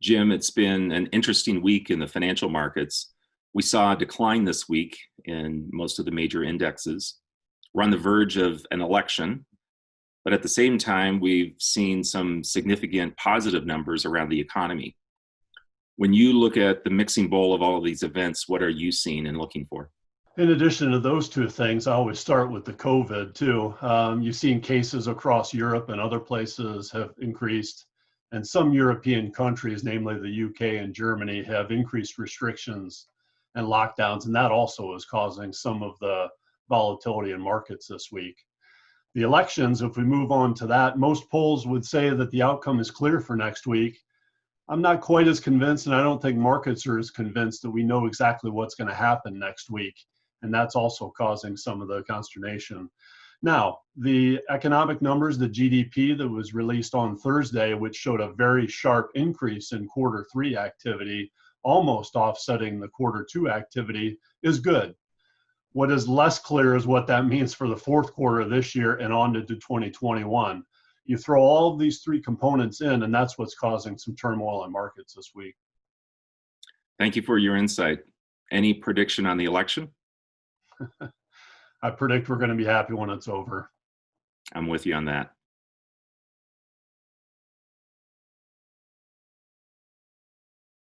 Jim, it's been an interesting week in the financial markets. We saw a decline this week in most of the major indexes. We're on the verge of an election, but at the same time, we've seen some significant positive numbers around the economy. When you look at the mixing bowl of all of these events, what are you seeing and looking for? In addition to those two things, I always start with the COVID too. You've seen cases across Europe and other places have increased, and some European countries, namely the UK and Germany, have increased restrictions and lockdowns, and that also is causing some of the volatility in markets this week. The elections, if we move on to that, most polls would say that the outcome is clear for next week. I'm not quite as convinced, and I don't think markets are as convinced that we know exactly what's going to happen next week. And that's also causing some of the consternation. Now, the economic numbers, the GDP that was released on Thursday, which showed a very sharp increase in quarter 3 activity, almost offsetting the quarter 2 activity, is good. What is less clear is what that means for the fourth quarter of this year and on to 2021. You throw all of these three components in, and that's what's causing some turmoil in markets this week. Thank you for your insight. Any prediction on the election? I predict we're going to be happy when it's over. I'm with you on that.